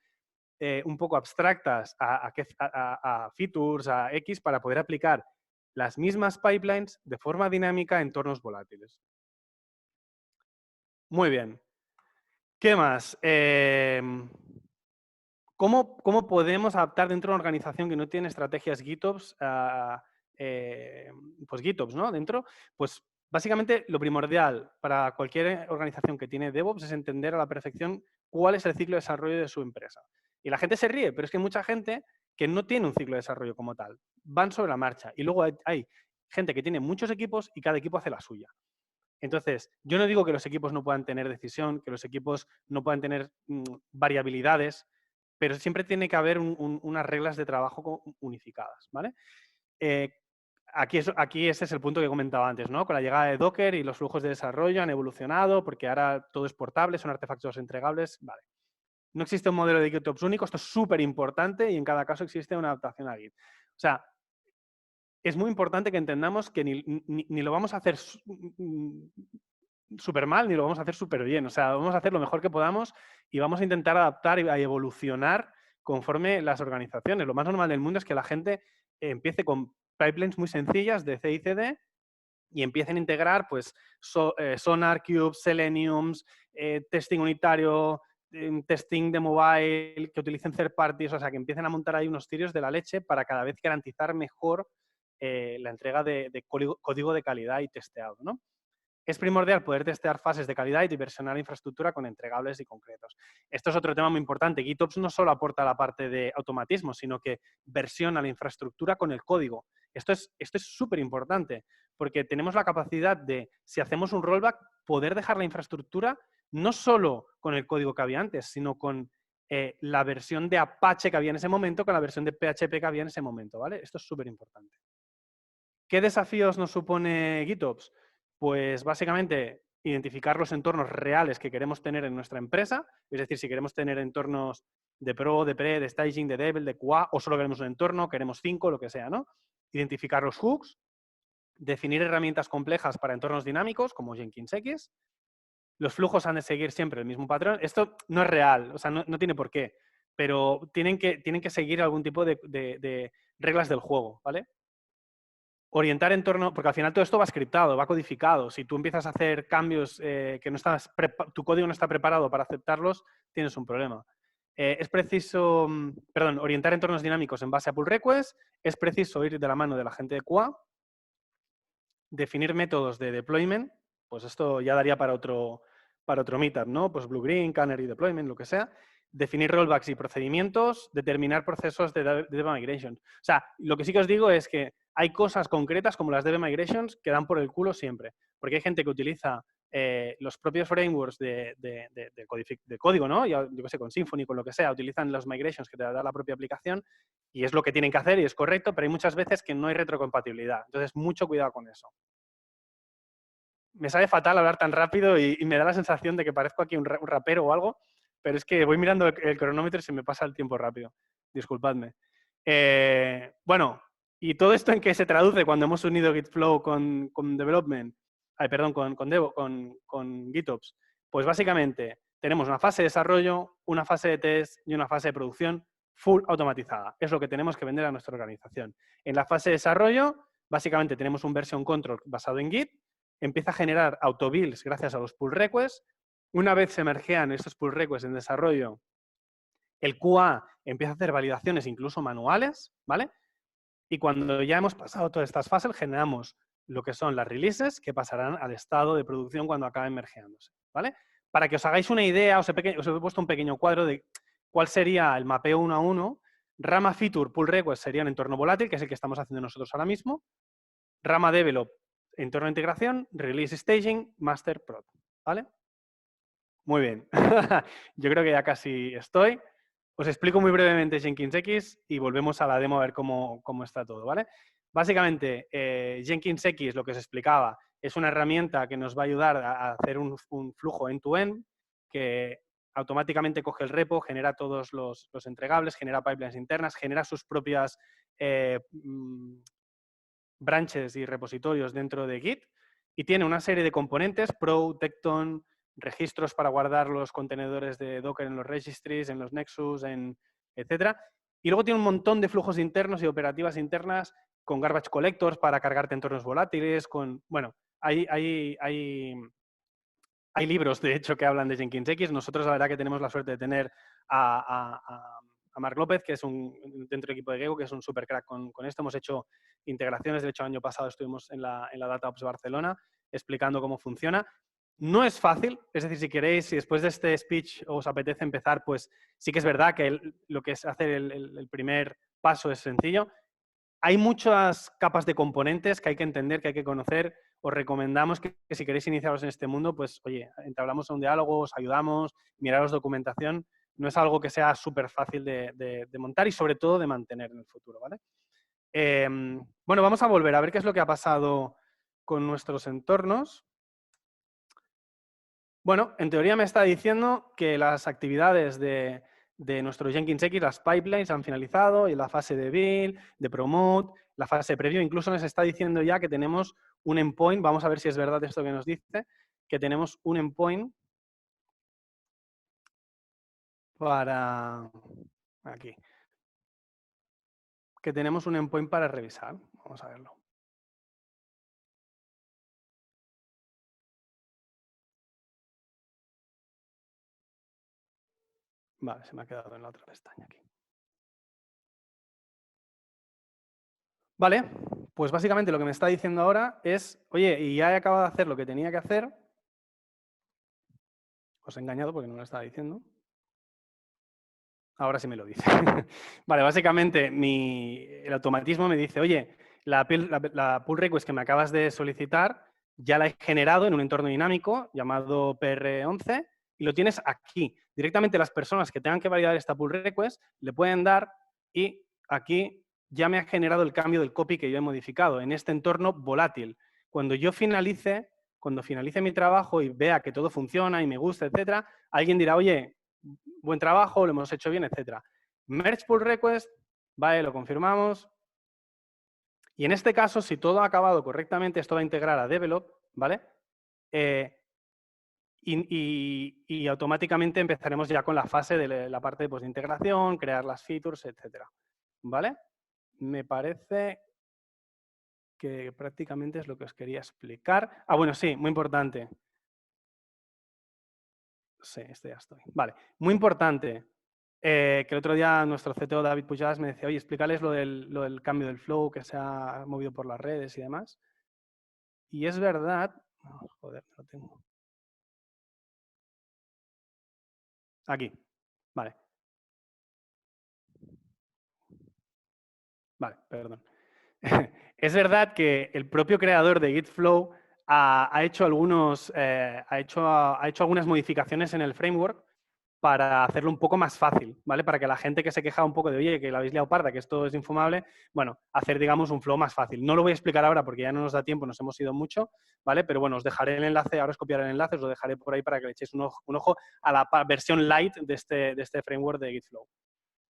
un poco abstractas a features, a X, para poder aplicar las mismas pipelines de forma dinámica a entornos volátiles. Muy bien. ¿Qué más? ¿Cómo podemos adaptar dentro de una organización que no tiene estrategias GitOps, pues GitOps, ¿no? Dentro, pues básicamente lo primordial para cualquier organización que tiene DevOps es entender a la perfección cuál es el ciclo de desarrollo de su empresa. Y la gente se ríe, pero es que hay mucha gente que no tiene un ciclo de desarrollo como tal. Van sobre la marcha. Y luego hay gente que tiene muchos equipos y cada equipo hace la suya. Entonces, yo no digo que los equipos no puedan tener decisión, que los equipos no puedan tener variabilidades, pero siempre tiene que haber unas reglas de trabajo unificadas, ¿vale? Aquí ese es el punto que comentaba antes, ¿no? Con la llegada de Docker y los flujos de desarrollo han evolucionado porque ahora todo es portable, son artefactos entregables, vale. No existe un modelo de GitOps único, esto es súper importante y en cada caso existe una adaptación a Git. O sea, es muy importante que entendamos que ni lo vamos a hacer súper mal ni lo vamos a hacer súper bien. O sea, vamos a hacer lo mejor que podamos y vamos a intentar adaptar y a evolucionar conforme las organizaciones. Lo más normal del mundo es que la gente empiece con pipelines muy sencillas de C y CD y empiecen a integrar pues Sonar, Cubes, Seleniums, testing unitario, testing de mobile, que utilicen third parties, o sea, que empiecen a montar ahí unos tiros de la leche para cada vez garantizar mejor la entrega de código de calidad y testeado, ¿no? Es primordial poder testear fases de calidad y diversionar la infraestructura con entregables y concretos. Esto es otro tema muy importante. GitOps no solo aporta la parte de automatismo, sino que versiona la infraestructura con el código. Esto es súper importante, porque tenemos la capacidad de, si hacemos un rollback, poder dejar la infraestructura no solo con el código que había antes, sino con la versión de Apache que había en ese momento, con la versión de PHP que había en ese momento, ¿vale? Esto es súper importante. ¿Qué desafíos nos supone GitOps? Pues básicamente identificar los entornos reales que queremos tener en nuestra empresa, es decir, si queremos tener entornos de pro, de pre, de staging, de devel, de QA, o solo queremos un entorno, queremos 5, lo que sea, ¿no? Identificar los hooks, definir herramientas complejas para entornos dinámicos, como JenkinsX. Los flujos han de seguir siempre el mismo patrón. Esto no es real, o sea, no tiene por qué, pero tienen que seguir algún tipo de reglas del juego, ¿vale? Orientar en torno, porque al final todo esto va scriptado, va codificado. Si tú empiezas a hacer cambios que no estás, tu código no está preparado para aceptarlos, tienes un problema. Es preciso, orientar entornos dinámicos en base a pull requests, es preciso ir de la mano de la gente de QA, definir métodos de deployment, pues esto ya daría para otro meetup, ¿no? Pues Blue Green, Canary Deployment, lo que sea. Definir rollbacks y procedimientos, determinar procesos de Data Migration. O sea, lo que sí que os digo es que hay cosas concretas como las Data Migrations que dan por el culo siempre. Porque hay gente que utiliza los propios frameworks de código, ¿no? Yo qué sé, con Symfony, con lo que sea, utilizan los migrations que te da la propia aplicación y es lo que tienen que hacer y es correcto, pero hay muchas veces que no hay retrocompatibilidad. Entonces, mucho cuidado con eso. Me sabe fatal hablar tan rápido y me da la sensación de que parezco aquí un rapero o algo, pero es que voy mirando el cronómetro y se me pasa el tiempo rápido. Disculpadme. Bueno, ¿y todo esto en qué se traduce cuando hemos unido Gitflow con Development? Perdón, con GitOps. Pues básicamente tenemos una fase de desarrollo, una fase de test y una fase de producción full automatizada. Es lo que tenemos que vender a nuestra organización. En la fase de desarrollo, básicamente tenemos un version control basado en Git, empieza a generar autobuilds gracias a los pull requests. Una vez se mergean estos pull requests en desarrollo, el QA empieza a hacer validaciones incluso manuales, ¿vale? Y cuando ya hemos pasado todas estas fases, generamos lo que son las releases que pasarán al estado de producción cuando acaben mergeándose, ¿vale? Para que os hagáis una idea, os he puesto un pequeño cuadro de cuál sería el mapeo 1 a 1. Rama feature, pull request sería un entorno volátil, que es el que estamos haciendo nosotros ahora mismo. Rama develop, entorno de integración, release staging, master prod, ¿vale? Muy bien. Yo creo que ya casi estoy. Os explico muy brevemente JenkinsX y volvemos a la demo a ver cómo está todo, ¿vale? Básicamente, JenkinsX, lo que os explicaba, es una herramienta que nos va a ayudar a hacer un flujo end-to-end que automáticamente coge el repo, genera todos los entregables, genera pipelines internas, genera sus propias branches y repositorios dentro de Git y tiene una serie de componentes, Pro, Tekton, registros para guardar los contenedores de Docker en los registries, en los Nexus, etcétera. Y luego tiene un montón de flujos internos y operativas internas con garbage collectors para cargarte entornos volátiles, bueno, hay libros, de hecho, que hablan de JenkinsX. Nosotros, la verdad, que tenemos la suerte de tener a Marc López, que es dentro del equipo de Gego, que es un super crack con esto. Hemos hecho integraciones. De hecho, el año pasado estuvimos en la DataOps Barcelona explicando cómo funciona. No es fácil, es decir, si queréis, si después de este speech os apetece empezar, pues sí que es verdad que lo que es hacer el primer paso es sencillo. Hay muchas capas de componentes que hay que entender, que hay que conocer. Os recomendamos que si queréis iniciaros en este mundo, pues, oye, entablamos un diálogo, os ayudamos, miraros documentación. No es algo que sea súper fácil de montar y, sobre todo, de mantener en el futuro, ¿vale? Bueno, vamos a volver a ver qué es lo que ha pasado con nuestros entornos. Bueno, en teoría me está diciendo que las actividades de nuestro JenkinsX, las pipelines, han finalizado y la fase de build, de promote, la fase preview, incluso nos está diciendo ya que tenemos un endpoint. Vamos a ver si es verdad esto que nos dice, que tenemos un endpoint para... aquí. Que tenemos un endpoint para revisar. Vamos a verlo. Vale, se me ha quedado en la otra pestaña aquí. Vale, pues básicamente lo que me está diciendo ahora es, oye, y ya he acabado de hacer lo que tenía que hacer. Os he engañado porque no me lo estaba diciendo. Ahora sí me lo dice. Vale, básicamente el automatismo me dice, oye, la pull request que me acabas de solicitar ya la he generado en un entorno dinámico llamado PR11 y lo tienes aquí. Directamente las personas que tengan que validar esta pull request le pueden dar y aquí ya me ha generado el cambio del copy que yo he modificado en este entorno volátil. Cuando finalice mi trabajo y vea que todo funciona y me gusta, etcétera, alguien dirá, oye, buen trabajo, lo hemos hecho bien, etcétera. Merge pull request, vale, lo confirmamos. Y en este caso, si todo ha acabado correctamente, esto va a integrar a develop, ¿vale? Y automáticamente empezaremos ya con la fase de la parte pues, de integración, crear las features, etcétera. ¿Vale? Me parece que prácticamente es lo que os quería explicar. Ah, bueno, sí, muy importante. Sí, este ya estoy. Vale, muy importante. Que el otro día nuestro CTO David Pujadas me decía, oye, explícales lo del cambio del flow que se ha movido por las redes y demás. Y es verdad... Oh, joder, no tengo. Aquí. Vale. Vale, perdón. Es verdad que el propio creador de Gitflow ha hecho algunas modificaciones en el framework para hacerlo un poco más fácil, ¿vale? Para que la gente que se queja un poco de, oye, que la habéis liado parda, que esto es infumable, bueno, hacer, digamos, un flow más fácil. No lo voy a explicar ahora porque ya no nos da tiempo, nos hemos ido mucho, ¿vale? Pero bueno, os dejaré el enlace, ahora os copiaré el enlace, os lo dejaré por ahí para que le echéis un ojo a la versión light de este framework de Gitflow.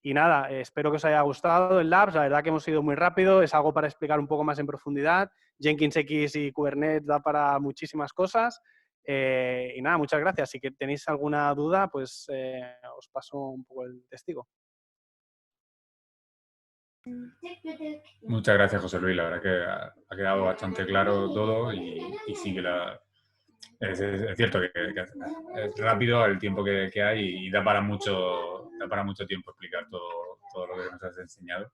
Y nada, espero que os haya gustado el Labs. La verdad que hemos ido muy rápido. Es algo para explicar un poco más en profundidad. Jenkins X y Kubernetes da para muchísimas cosas. Y nada, muchas gracias. Si que tenéis alguna duda, pues os paso un poco el testigo. Muchas gracias, José Luis. La verdad que ha quedado bastante claro todo y sí que es cierto que es rápido el tiempo que hay y da para mucho tiempo explicar todo lo que nos has enseñado,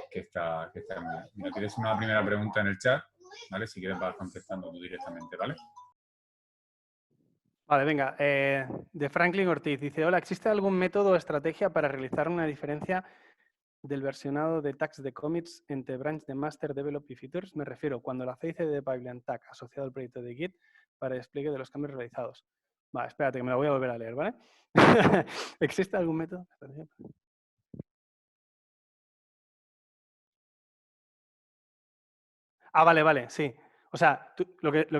que está muy bien. Mira, tienes una primera pregunta en el chat, ¿vale? Si quieres vas contestando tú directamente, ¿vale? Vale, venga. De Franklin Ortiz dice, hola, ¿existe algún método o estrategia para realizar una diferencia del versionado de tags de commits entre branch de master, develop y features? Me refiero cuando la CICD de pipeline tag asociado al proyecto de Git para despliegue de los cambios realizados. Vale, espérate que me la voy a volver a leer, ¿vale? ¿Existe algún método? Ah, vale, vale, sí. O sea,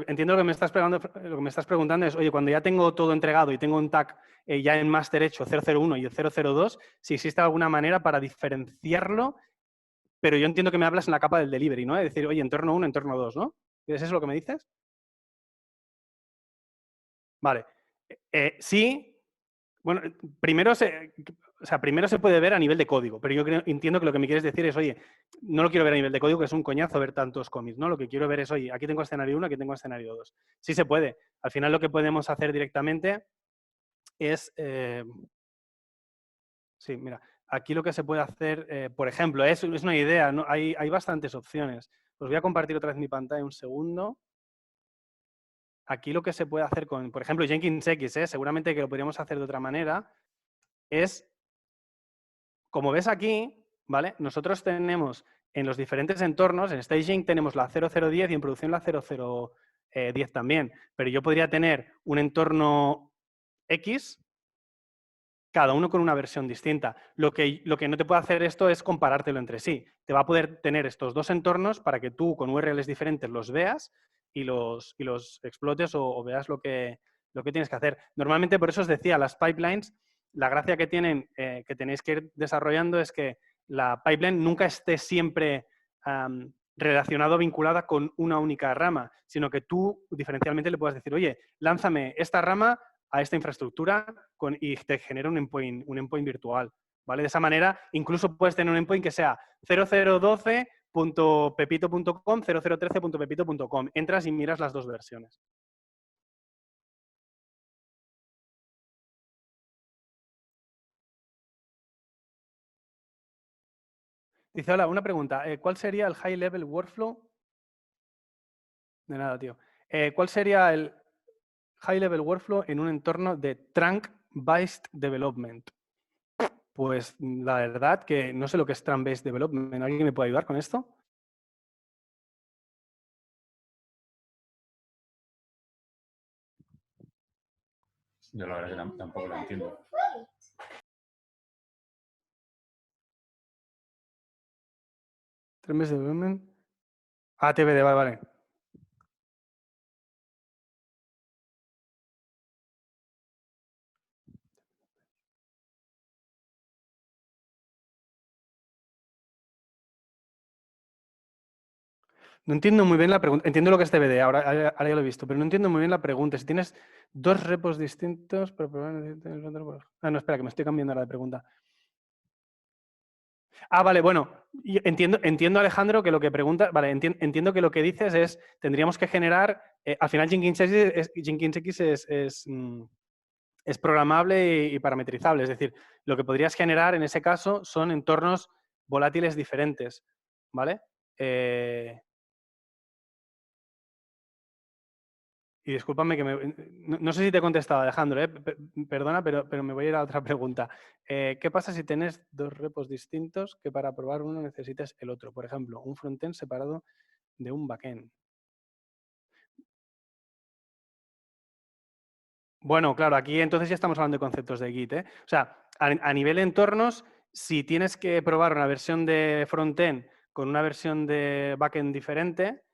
entiendo lo que me estás preguntando es, oye, cuando ya tengo todo entregado y tengo un tag ya en master hecho 001 y el 002, si existe alguna manera para diferenciarlo, pero yo entiendo que me hablas en la capa del delivery, ¿no? Es decir, oye, entorno 1, entorno 2, ¿no? ¿Es eso lo que me dices? Vale. Sí. Bueno, primero se puede ver a nivel de código, pero yo entiendo que lo que me quieres decir es, oye, no lo quiero ver a nivel de código, que es un coñazo ver tantos commits, ¿no? Lo que quiero ver es, oye, aquí tengo escenario 1, aquí tengo escenario 2. Sí se puede. Al final lo que podemos hacer directamente es... sí, mira, aquí lo que se puede hacer, por ejemplo, es una idea, ¿no? Hay bastantes opciones. Os voy a compartir otra vez mi pantalla un segundo. Aquí lo que se puede hacer con, por ejemplo, Jenkins X, seguramente que lo podríamos hacer de otra manera, es, como ves aquí, ¿vale? Nosotros tenemos en los diferentes entornos, en staging tenemos la 0010 y en producción la 0010 también, pero yo podría tener un entorno X, cada uno con una versión distinta. Lo que no te puede hacer esto es comparártelo entre sí. Te va a poder tener estos dos entornos para que tú con URLs diferentes los veas y los explotes o veas lo que tienes que hacer. Normalmente, por eso os decía, las pipelines, la gracia que tienen, que tenéis que ir desarrollando es que la pipeline nunca esté siempre relacionado, vinculada con una única rama, sino que tú diferencialmente le puedas decir, oye, lánzame esta rama a esta infraestructura y te genera un endpoint virtual, ¿vale? De esa manera, incluso puedes tener un endpoint que sea 0012.pepito.com, 0013.pepito.com. Entras y miras las dos versiones. Dice, hola, una pregunta. ¿Cuál sería el High Level Workflow? De nada, tío. ¿Cuál sería el High Level Workflow en un entorno de Trunk-Based Development? Pues la verdad que no sé lo que es Trunk-Based Development. ¿Alguien me puede ayudar con esto? Yo la verdad que tampoco lo entiendo. Trunk-Based Development. Ah, TBD, vale, vale. No entiendo muy bien la pregunta. Entiendo lo que es TBD, ahora ya lo he visto, pero no entiendo muy bien la pregunta. Si tienes dos repos distintos, pero ah, no, espera, que me estoy cambiando ahora de pregunta. Ah, vale, bueno, entiendo, Alejandro, que lo que pregunta, vale, entiendo que lo que dices es, tendríamos que generar, al final Jenkins X es programable y parametrizable, es decir, lo que podrías generar en ese caso son entornos volátiles diferentes, ¿vale? Y discúlpame que no sé si te he contestado, Alejandro, perdona, pero me voy a ir a otra pregunta. ¿Qué pasa si tienes dos repos distintos que para probar uno necesites el otro? Por ejemplo, un frontend separado de un backend. Bueno, claro, aquí entonces ya estamos hablando de conceptos de Git, ¿eh? O sea, a nivel de entornos, si tienes que probar una versión de frontend con una versión de backend diferente,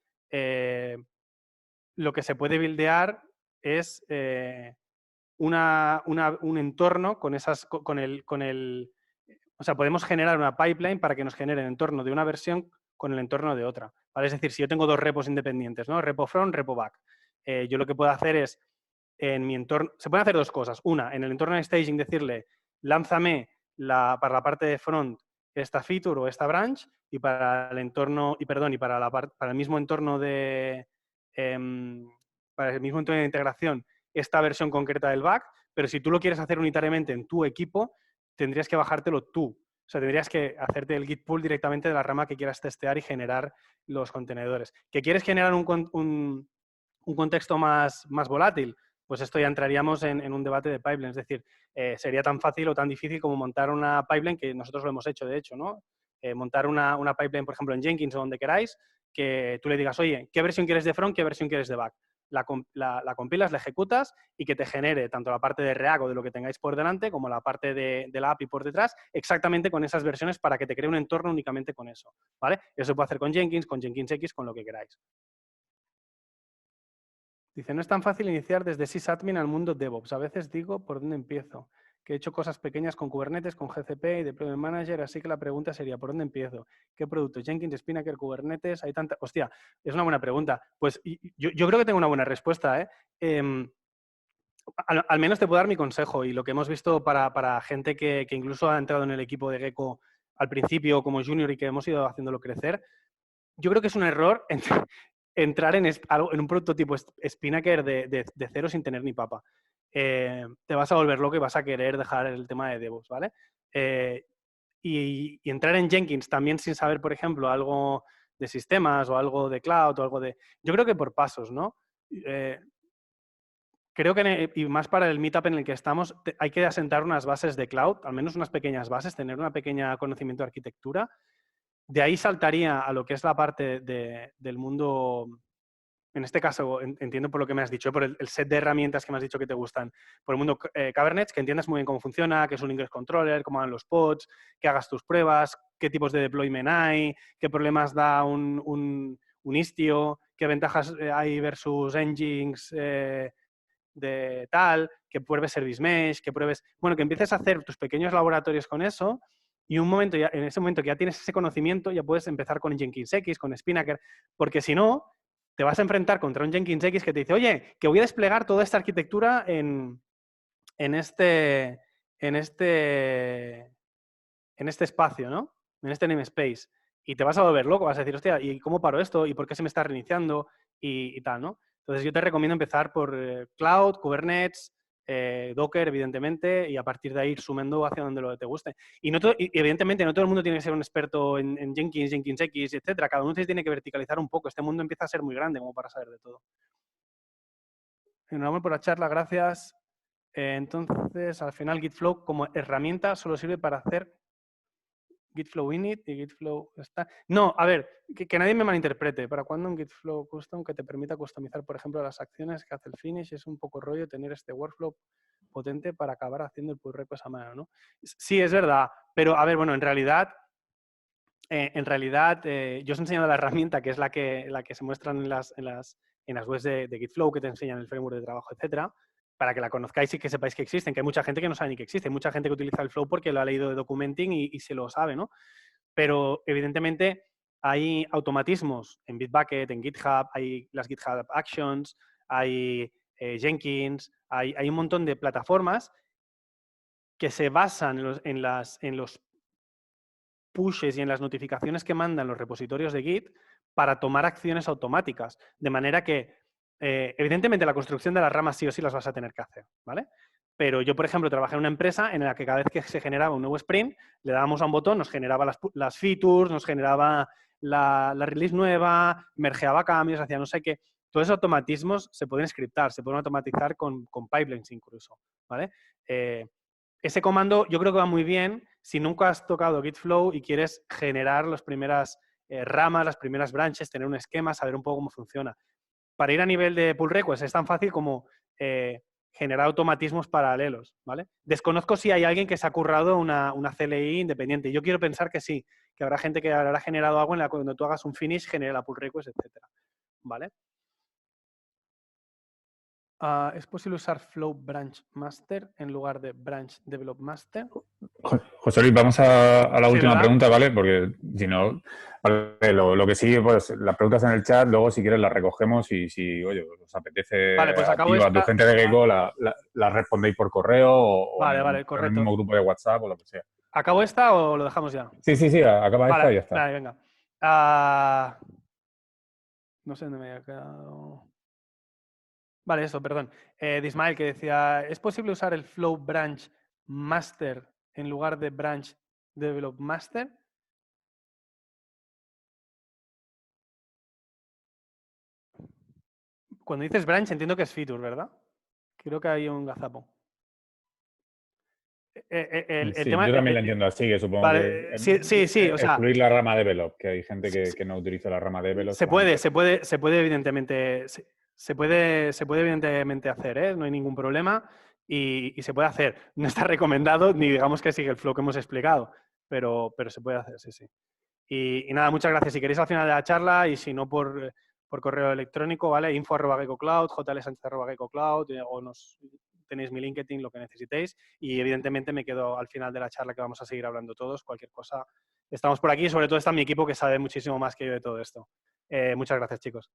lo que se puede buildear es un entorno con esas, o sea, podemos generar una pipeline para que nos genere el entorno de una versión con el entorno de otra, ¿vale? Es decir, si yo tengo dos repos independientes, ¿no? Repo front, repo back. Yo lo que puedo hacer es, en mi entorno, se pueden hacer dos cosas. Una, en el entorno de staging decirle, lánzame para la parte de front esta feature o esta branch y para el entorno, y para el mismo entorno de, para el mismo entorno de integración esta versión concreta del back, pero si tú lo quieres hacer unitariamente en tu equipo, tendrías que bajártelo tú. O sea, tendrías que hacerte el git pull directamente de la rama que quieras testear y generar los contenedores. ¿Que quieres generar un contexto más volátil? Pues esto ya entraríamos en un debate de pipeline. Es decir, sería tan fácil o tan difícil como montar una pipeline, que nosotros lo hemos hecho, de hecho, ¿no? Montar una pipeline, por ejemplo, en Jenkins o donde queráis, que tú le digas, oye, ¿qué versión quieres de front, qué versión quieres de back? La compilas, la ejecutas y que te genere tanto la parte de React o de lo que tengáis por delante como la parte de la API por detrás, exactamente con esas versiones para que te cree un entorno únicamente con eso, ¿vale? Eso se puede hacer con Jenkins X, con lo que queráis. Dice, no es tan fácil iniciar desde sysadmin al mundo DevOps. A veces digo, ¿por dónde empiezo? Que he hecho cosas pequeñas con Kubernetes, con GCP y Deployment Manager, así que la pregunta sería, ¿por dónde empiezo? ¿Qué productos? Jenkins, Spinnaker, Kubernetes, hay tanta... Hostia, es una buena pregunta. Pues yo creo que tengo una buena respuesta, ¿eh? Al menos te puedo dar mi consejo y lo que hemos visto para gente que incluso ha entrado en el equipo de Gecko al principio como junior y que hemos ido haciéndolo crecer. Yo creo que es un error entrar en un producto tipo Spinnaker de cero sin tener ni papa. Te vas a volver loco y vas a querer dejar el tema de DevOps, ¿vale? Y entrar en Jenkins también sin saber, por ejemplo, algo de sistemas o algo de cloud o algo de... Yo creo que por pasos, ¿no? Creo que, y más para el meetup en el que estamos, hay que asentar unas bases de cloud, al menos unas pequeñas bases, tener una pequeña conocimiento de arquitectura. De ahí saltaría a lo que es la parte del mundo, en este caso, entiendo por lo que me has dicho, por el set de herramientas que me has dicho que te gustan, por el mundo Kubernetes, que entiendas muy bien cómo funciona, qué es un ingress controller, cómo van los pods, que hagas tus pruebas, qué tipos de deployment hay, qué problemas da un Istio, qué ventajas hay versus engines de tal, que pruebes Service Mesh, que pruebes... Bueno, que empieces a hacer tus pequeños laboratorios con eso y en ese momento que ya tienes ese conocimiento, ya puedes empezar con Jenkins X, con Spinnaker, porque si no, te vas a enfrentar contra un Jenkins X que te dice, oye, que voy a desplegar toda esta arquitectura en este espacio, ¿no? En este namespace. Y te vas a volver loco, vas a decir, hostia, ¿y cómo paro esto? ¿Y por qué se me está reiniciando? Y tal, ¿no? Entonces yo te recomiendo empezar por Cloud, Kubernetes, Docker, evidentemente, y a partir de ahí ir sumando hacia donde lo te guste. Y evidentemente no todo el mundo tiene que ser un experto en Jenkins, Jenkins X, etcétera. Cada uno se tiene que verticalizar un poco. Este mundo empieza a ser muy grande como para saber de todo. Enhorabuena por la charla, gracias. Entonces, al final, GitFlow como herramienta solo sirve para hacer GitFlow init y GitFlow está. No, a ver, que nadie me malinterprete. ¿Para cuándo un GitFlow custom que te permita customizar, por ejemplo, las acciones que hace el finish? Es un poco rollo tener este workflow potente para acabar haciendo el pull request a mano, ¿no? Sí, es verdad. Pero, a ver, bueno, en realidad, yo os he enseñado la herramienta que es la que se muestran en las webs de GitFlow, que te enseñan el framework de trabajo, etcétera, para que la conozcáis y que sepáis que existen, que hay mucha gente que no sabe ni que existe, hay mucha gente que utiliza el Flow porque lo ha leído de documenting y se lo sabe, ¿no? Pero evidentemente hay automatismos en Bitbucket, en GitHub, hay las GitHub Actions, hay Jenkins, hay un montón de plataformas que se basan en los pushes y en las notificaciones que mandan los repositorios de Git para tomar acciones automáticas. De manera que, evidentemente, la construcción de las ramas sí o sí las vas a tener que hacer, ¿vale? Pero yo, por ejemplo, trabajé en una empresa en la que cada vez que se generaba un nuevo sprint, le dábamos a un botón, nos generaba las features, nos generaba la release nueva, mergeaba cambios, hacía no sé qué. Todos esos automatismos se pueden scriptar, se pueden automatizar con pipelines incluso, ¿vale? Ese comando yo creo que va muy bien si nunca has tocado GitFlow y quieres generar las primeras ramas, las primeras branches, tener un esquema, saber un poco cómo funciona. Para ir a nivel de pull request es tan fácil como generar automatismos paralelos, ¿vale? Desconozco si hay alguien que se ha currado una CLI independiente. Yo quiero pensar que sí, que habrá gente que habrá generado algo en la que cuando tú hagas un finish genere la pull request, etcétera, ¿vale? ¿Es posible usar Flow Branch Master en lugar de Branch Develop Master? José Luis, vamos a la Sí, última ¿verdad? pregunta, ¿vale? Porque si no, vale, lo que sí, pues las preguntas en el chat, luego si quieres las recogemos y si, oye, os apetece Vale, pues a acabo ti o a tu esta. gente de Gecko, la respondéis por correo o Vale, en vale, el correcto. mismo grupo de WhatsApp o lo que sea. ¿Acabo esta o lo dejamos ya? Sí, sí, sí, acaba esta y ya Vale, está. vale, venga. Ah, no sé dónde me había quedado. Vale, eso, perdón. De Ismael que decía, ¿es posible usar el Flow Branch Master en lugar de Branch Develop Master? Cuando dices branch entiendo que es feature, ¿verdad? Creo que hay un gazapo. El Sí, tema... yo también la entiendo así, que supongo que vale, sí, sí, sí, o sea, excluir la rama develop, que hay gente que no utiliza la rama develop se puede, solamente. se puede evidentemente, se puede evidentemente hacer, ¿eh? No hay ningún problema y se puede hacer. No está recomendado ni digamos que sigue el flow que hemos explicado, pero se puede hacer, sí, sí. Y nada, muchas gracias. Si queréis al final de la charla y si no por correo electrónico, ¿vale? info@geckocloud, jlsanchez@geckocloud, o tenéis mi LinkedIn, lo que necesitéis. Y evidentemente me quedo al final de la charla que vamos a seguir hablando todos. Cualquier cosa, estamos por aquí. Sobre todo está mi equipo que sabe muchísimo más que yo de todo esto. Muchas gracias, chicos.